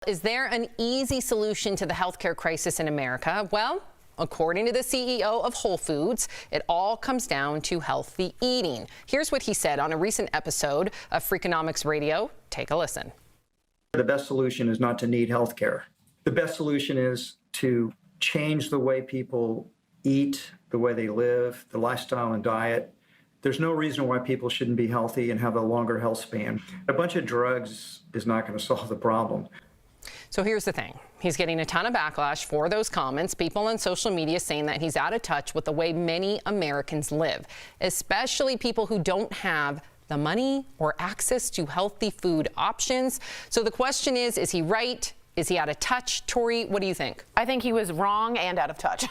Is there an easy solution to the healthcare crisis in America? Well, according to the CEO of Whole Foods, it all comes down to healthy eating. Here's what he said on a recent episode of Freakonomics Radio. Take a listen. The best solution is not to need healthcare. The best solution is to change the way people eat, the way they live, the lifestyle and diet. There's no reason why people shouldn't be healthy and have a longer health span. A bunch of drugs is not going to solve the problem. So here's the thing. He's getting a ton of backlash for those comments. People on social media saying that he's out of touch with the way many Americans live, especially people who don't have the money or access to healthy food options. So the question is he right? Is he out of touch? Tori, what do you think? I think he was wrong and out of touch.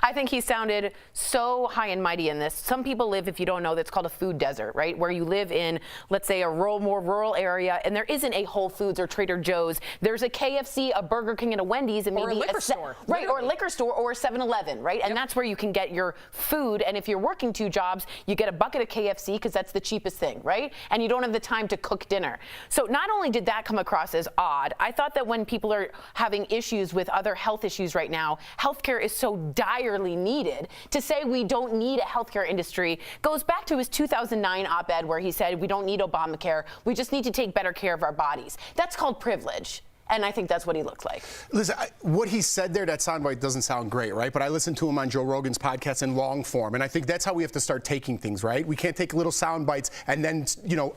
I think he sounded so high and mighty in this. Some people live, if you don't know, that's called a food desert, right? Where you live in, let's say, a more rural area, and there isn't a Whole Foods or Trader Joe's. There's a KFC, a Burger King, and a Wendy's, and maybe a liquor store. Right, or a liquor store or a 7-Eleven, right? And that's where you can get your food. And if you're working 2 jobs, you get a bucket of KFC because that's the cheapest thing, right? And you don't have the time to cook dinner. So not only did that come across as odd, I thought that when people are having issues with other health issues right now, healthcare is so direly needed. To say we don't need a healthcare industry goes back to his 2009 op-ed where he said we don't need Obamacare, we just need to take better care of our bodies. That's called privilege. And I think that's what he looked like. Listen, what he said there, that soundbite doesn't sound great, right? But I listened to him on Joe Rogan's podcast in long form, and I think that's how we have to start taking things, right? We can't take little sound bites and then,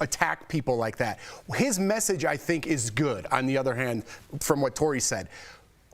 attack people like that. His message, I think, is good, on the other hand, from what Tori said.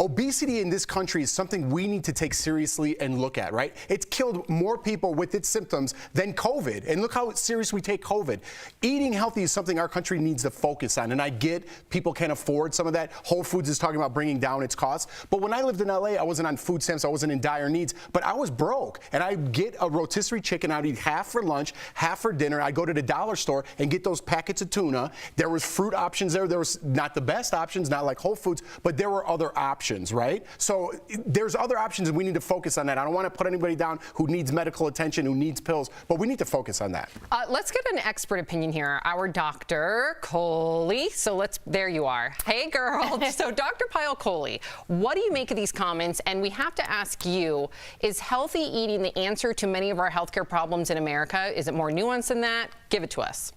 Obesity in this country is something we need to take seriously and look at, right? It's killed more people with its symptoms than COVID. And look how serious we take COVID. Eating healthy is something our country needs to focus on. And I get people can't afford some of that. Whole Foods is talking about bringing down its costs. But when I lived in LA, I wasn't on food stamps. I wasn't in dire needs. But I was broke. And I'd get a rotisserie chicken. I'd eat half for lunch, half for dinner. I'd go to the dollar store and get those packets of tuna. There was fruit options there. There was not the best options, not like Whole Foods, but there were other options. Right? So there's other options and we need to focus on that. I don't want to put anybody down who needs medical attention, who needs pills, but we need to focus on that. Let's get an expert opinion here. Our Dr. Kohli. So there you are. Hey, girl. So Dr. Kohli, what do you make of these comments? And we have to ask you, is healthy eating the answer to many of our healthcare problems in America? Is it more nuanced than that? Give it to us.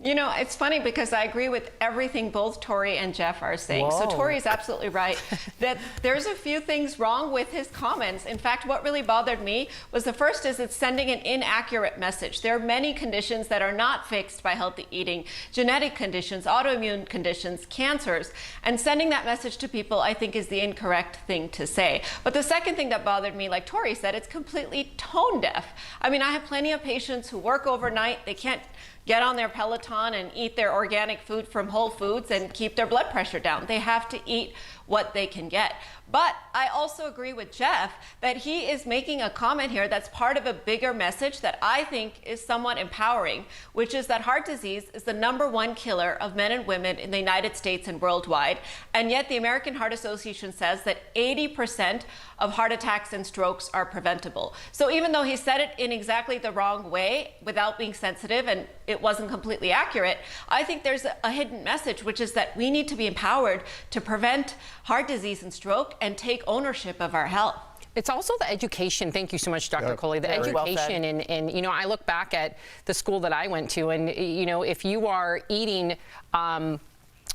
You know, it's funny because I agree with everything both Tori and Jeff are saying. Whoa. So Tori's absolutely right that there's a few things wrong with his comments. In fact, what really bothered me was the first is it's sending an inaccurate message. There are many conditions that are not fixed by healthy eating, genetic conditions, autoimmune conditions, cancers, and sending that message to people I think is the incorrect thing to say. But the second thing that bothered me, like Tori said, it's completely tone deaf. I mean, I have plenty of patients who work overnight. They can't get on their Peloton and eat their organic food from Whole Foods and keep their blood pressure down. They have to eat what they can get. But I also agree with Jeff that he is making a comment here that's part of a bigger message that I think is somewhat empowering, which is that heart disease is the #1 killer of men and women in the United States and worldwide. And yet the American Heart Association says that 80% of heart attacks and strokes are preventable. So even though he said it in exactly the wrong way without being sensitive and it wasn't completely accurate, I think there's a hidden message, which is that we need to be empowered to prevent heart disease and stroke and take ownership of our health. It's also the education. Thank you so much, Dr. Kohli. The education, and I look back at the school that I went to, and if you are eating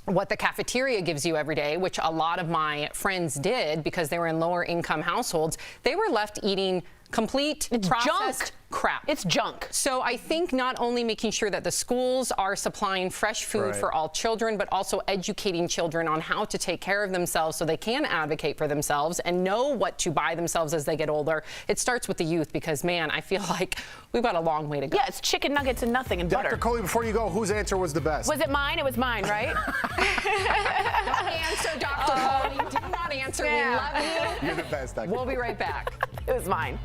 what the cafeteria gives you every day, which a lot of my friends did because they were in lower income households, they were left eating complete processed crap. It's junk. So I think not only making sure that the schools are supplying fresh food for all children, but also educating children on how to take care of themselves so they can advocate for themselves and know what to buy themselves as they get older. It starts with the youth because, man, I feel like we've got a long way to go. Yeah, it's chicken nuggets and nothing and butter. Dr. Kohli, before you go, whose answer was the best? Was it mine? It was mine, right? Don't answer, Dr. Kohli. Do not answer. Yeah. We love you. You're the best, Dr. We'll be right back. It was mine.